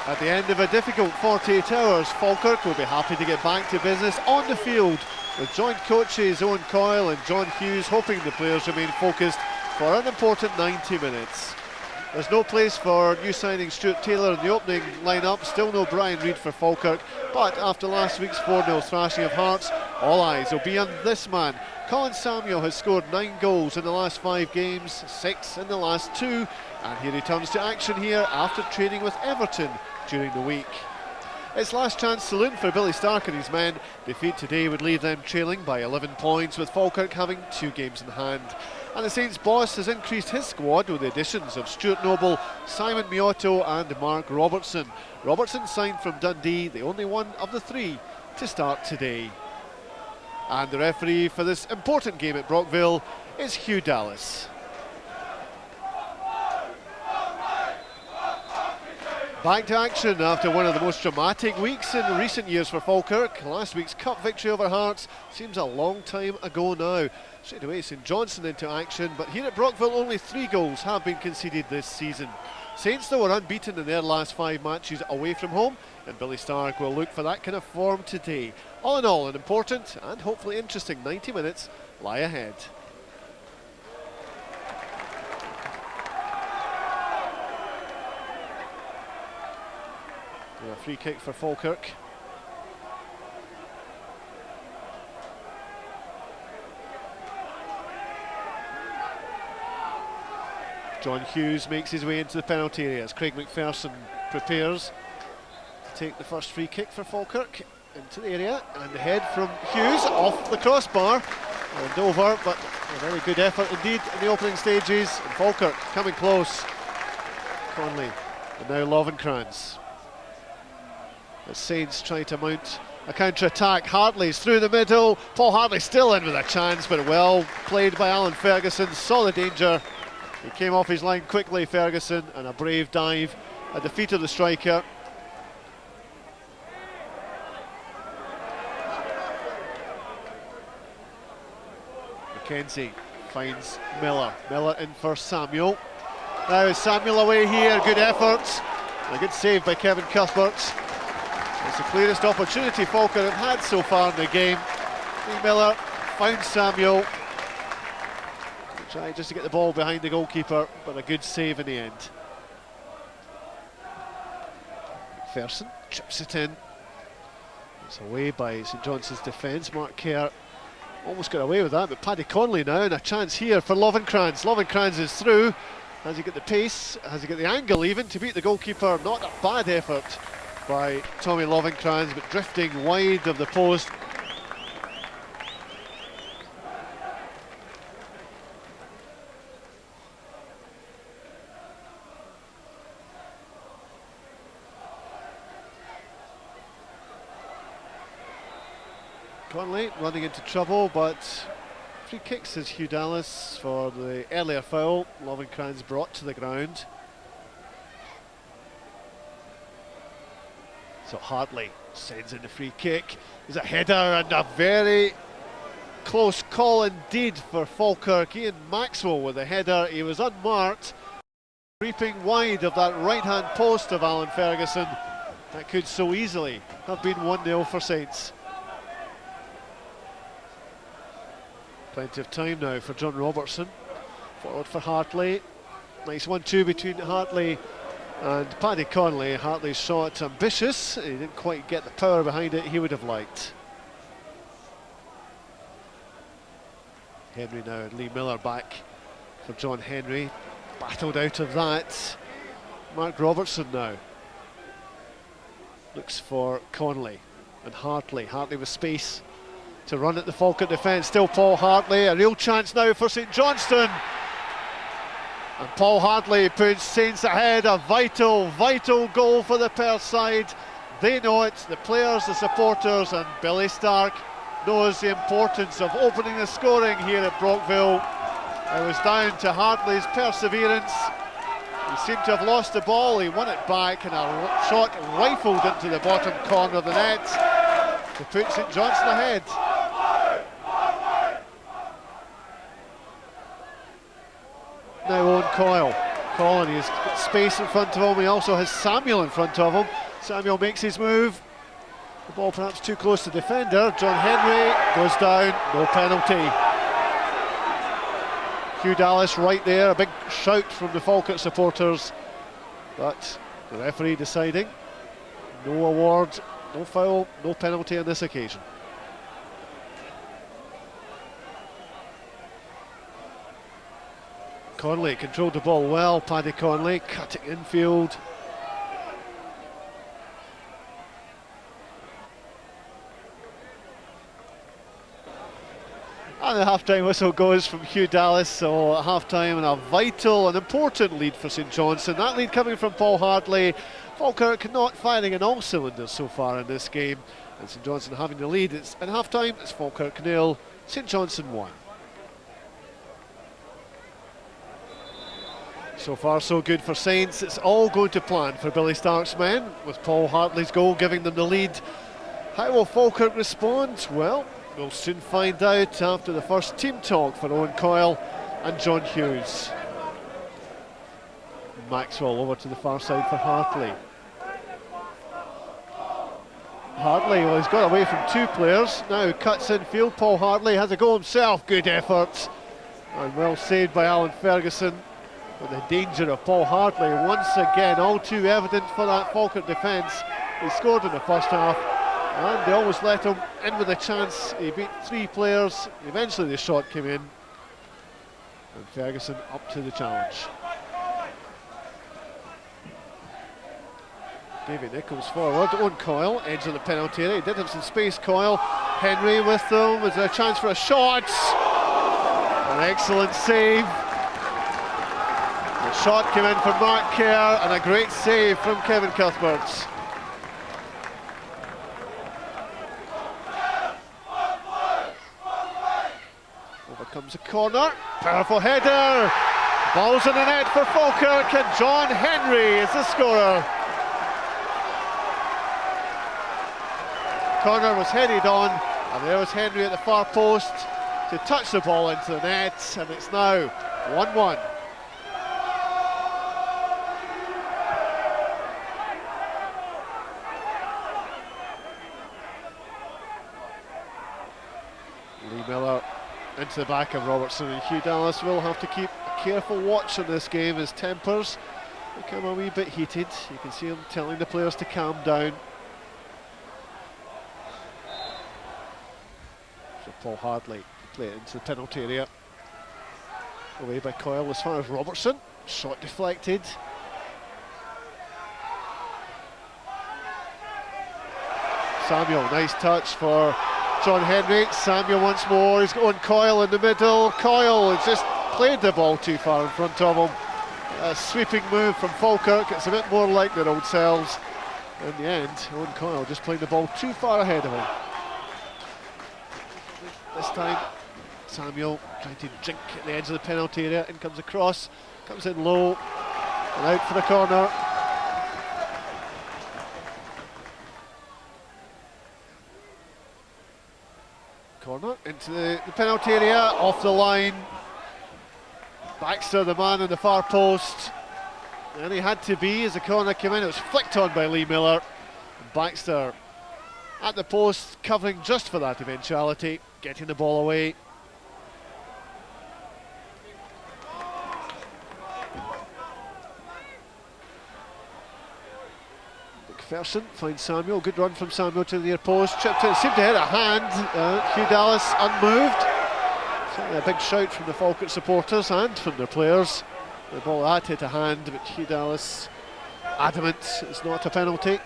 At the end of a difficult 48 hours, Falkirk will be happy to get back to business on the field, with joint coaches Owen Coyle and John Hughes hoping the players remain focused for an important 90 minutes. There's no place for new signing Stuart Taylor in the opening line-up, still no Brian Reid for Falkirk, but after last week's 4-0 thrashing of Hearts, all eyes will be on this man. Colin Samuel has scored 9 goals in the last 5 games, 6 in the last 2, and he returns to action here after training with Everton during the week. It's last chance saloon for Billy Stark and his men. Defeat today would leave them trailing by 11 points, with Falkirk having 2 games in hand. And the Saints boss has increased his squad with the additions of Stuart Noble, Simon Miotto and Mark Robertson. Robertson signed from Dundee, the only one of the 3 to start today. And the referee for this important game at Brockville is Hugh Dallas. Back to action after one of the most dramatic weeks in recent years for Falkirk. Last week's cup victory over Hearts seems a long time ago now. Straight away St Johnstone into action, but here at Brockville only 3 goals have been conceded this season. Saints though are unbeaten in their last 5 matches away from home, and Billy Stark will look for that kind of form today. All in all, an important and hopefully interesting 90 minutes lie ahead. A free kick for Falkirk. John Hughes makes his way into the penalty area as Craig McPherson prepares to take the first free kick for Falkirk into the area, and the head from Hughes off the crossbar and over, but a very good effort indeed in the opening stages, and Falkirk coming close. Conley and now Lovenkrands. The Saints trying to mount a counter-attack. Hartley's through the middle. Paul Hartley still in with a chance, but well played by Alan Ferguson. Saw the danger. He came off his line quickly, Ferguson, and a brave dive at the feet of the striker. McKenzie finds Miller. Miller in for Samuel. Now is Samuel away here. Good effort. A good save by Kevin Cuthbert. It's the clearest opportunity Falkirk have had so far in the game. Miller found Samuel. Tried just to get the ball behind the goalkeeper, but a good save in the end. McPherson chips it in. It's away by St Johnstone's defence. Mark Kerr almost got away with that, but Paddy Conley now, and a chance here for Lovenkrands. Lovenkrands is through. Has he got the pace? Has he got the angle even to beat the goalkeeper? Not a bad effort by Tommy Lovenkrands, but drifting wide of the post. Conley running into trouble, but free kicks says Hugh Dallas for the earlier foul. Lovenkrands brought to the ground. So Hartley sends in the free kick. There's a header and a very close call indeed for Falkirk. Ian Maxwell with a header. He was unmarked, creeping wide of that right-hand post of Alan Ferguson. That could so easily have been 1-0 for Saints. Plenty of time now for John Robertson. Forward for Hartley. Nice 1-2 between Hartley and Paddy Conley. Hartley's shot ambitious. He didn't quite get the power behind it he would have liked. Henry now and Lee Miller back for John Henry. Battled out of that. Mark Robertson now looks for Conley and Hartley. Hartley with space to run at the Falkirk defence. Still Paul Hartley. A real chance now for St Johnstone. And Paul Hartley puts Saints ahead. A vital, vital goal for the Perth side. They know it, the players, the supporters, and Billy Stark knows the importance of opening the scoring here at Brockville. It was down to Hartley's perseverance. He seemed to have lost the ball. He won it back, and a shot rifled into the bottom corner of the net to put St Johnstone ahead. Now Owen Coyle Colin, he's got space in front of him. He also has Samuel in front of him. Samuel makes his move. The ball perhaps too close to the defender. John Henry goes down, no penalty. Hugh Dallas right there, a big shout from the Falkirk supporters, but the referee deciding no award, no foul, no penalty on this occasion. Conley controlled the ball well. Paddy Conley cutting infield. And the half-time whistle goes from Hugh Dallas, so at half-time and a vital and important lead for St Johnstone. That lead coming from Paul Hartley. Falkirk not firing on all cylinders so far in this game, and St Johnstone having the lead. It's at half-time, it's Falkirk 0, St Johnstone 1. So far so good for Saints. It's all going to plan for Billy Stark's men, with Paul Hartley's goal giving them the lead. How will Falkirk respond? Well, we'll soon find out after the first team talk for Owen Coyle and John Hughes. Maxwell over to the far side for Hartley. Hartley, well, he's got away from two players, now cuts infield. Paul Hartley has a go himself, good effort, and well saved by Alan Ferguson. But the danger of Paul Hartley once again all too evident for that Falkirk defence. He scored in the first half, and they always let him in with a chance. He beat three players. Eventually the shot came in, and Ferguson up to the challenge. David Nichols forward. Owen Coyle, edge of the penalty area. He did have some space, Coyle. Henry with them. Is there a chance for a shot? An excellent save. The shot came in from Mark Kerr, and a great save from Kevin Cuthbert. Comes a corner, powerful header, ball's in the net for Falkirk, and John Henry is the scorer. Corner was headed on, and there was Henry at the far post to touch the ball into the net, and it's now 1-1. Lee Miller into the back of Robertson, and Hugh Dallas will have to keep a careful watch on this game. His tempers become a wee bit heated. You can see him telling the players to calm down. So Paul Hartley play it into the penalty area. Away by Coyle as far as Robertson. Shot deflected. Samuel, nice touch for John Henry. Samuel once more, he's got Coyle in the middle. Coyle has just played the ball too far in front of him. A sweeping move from Falkirk. It's a bit more like their old selves. In the end, Owen Coyle just playing the ball too far ahead of him. This time, Samuel trying to jink at the edge of the penalty area. In comes a cross, comes in low, and out for the corner. Corner into the penalty area, off the line. Baxter, the man in the far post, and he had to be as the corner came in. It was flicked on by Lee Miller. Baxter at the post, covering just for that eventuality, getting the ball away. McPherson finds Samuel, good run from Samuel to the near post, chipped in, seemed to hit a hand. Hugh Dallas unmoved. Certainly a big shout from the Falkirk supporters and from their players. The ball had hit a hand, but Hugh Dallas adamant it's not a penalty.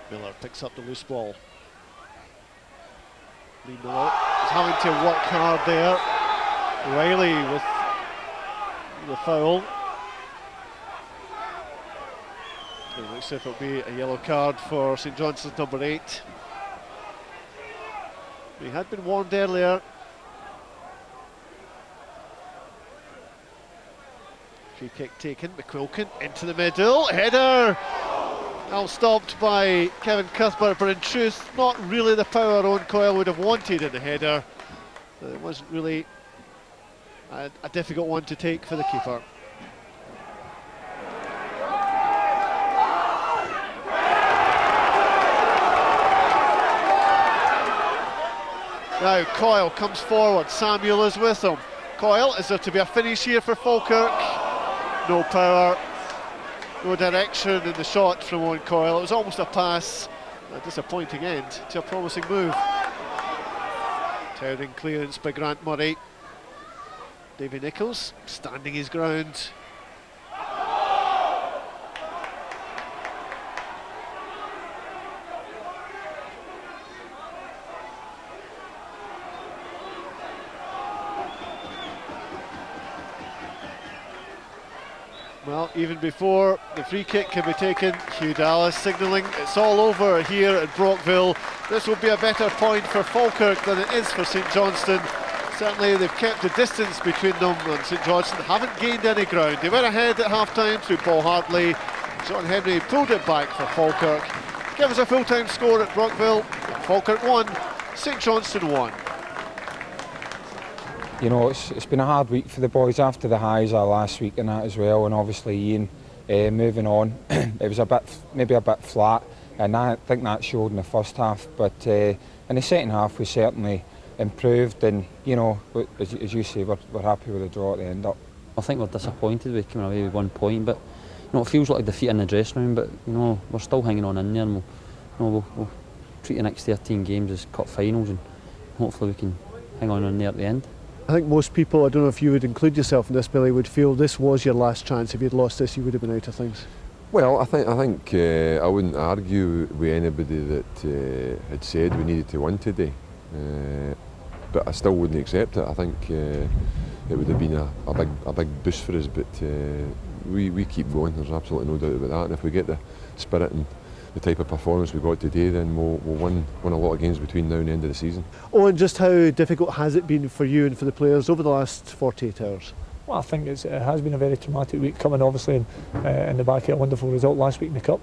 Miller picks up the loose ball. Lee Miller is having to work hard there. Riley with the foul. It looks as if it'll be a yellow card for St Johnstone's number 8. He had been warned earlier. Free kick taken, McQuilkin into the middle, header! Now stopped by Kevin Cuthbert, but in truth, not really the power Owen Coyle would have wanted in the header. It wasn't really a difficult one to take for the keeper. Now Coyle comes forward, Samuel is with him. Coyle, is there to be a finish here for Falkirk? No power, no direction in the shot from Owen Coyle. It was almost a pass, a disappointing end to a promising move. Towering clearance by Grant Murray. Davy Nichols standing his ground. Well, even before the free kick can be taken, Hugh Dallas signalling it's all over here at Brockville. This will be a better point for Falkirk than it is for St Johnstone. Certainly they've kept the distance between them, and St Johnstone haven't gained any ground. They were ahead at half-time through Paul Hartley. John Henry pulled it back for Falkirk. Give us a full-time score at Brockville. Falkirk 1, St Johnstone 1. You know, it's been a hard week for the boys after the highs last week and that as well, and obviously Ian moving on. It was maybe a bit flat, and I think that showed in the first half, but in the second half we certainly improved, and you know, as you say, we're happy with the draw at the end up. I think we're disappointed with coming away with 1 point, but you know, it feels like a defeat in the dressing room, but you know, we're still hanging on in there, and we'll treat the next 13 games as cup finals, and hopefully we can hang on in there at the end. I think most people, I don't know if you would include yourself in this, Billy, would feel this was your last chance. If you'd lost this, you would have been out of things. Well, I think I wouldn't argue with anybody that had said we needed to win today, but I still wouldn't accept it. I think it would have been a big boost for us, but we keep going. There's absolutely no doubt about that. And if we get the spirit and the type of performance we got today, then we'll win a lot of games between now and the end of the season. Oh, and just how difficult has it been for you and for the players over the last 48 hours? Well, I think it has been a very traumatic week, coming obviously in the back of a wonderful result last week in the Cup.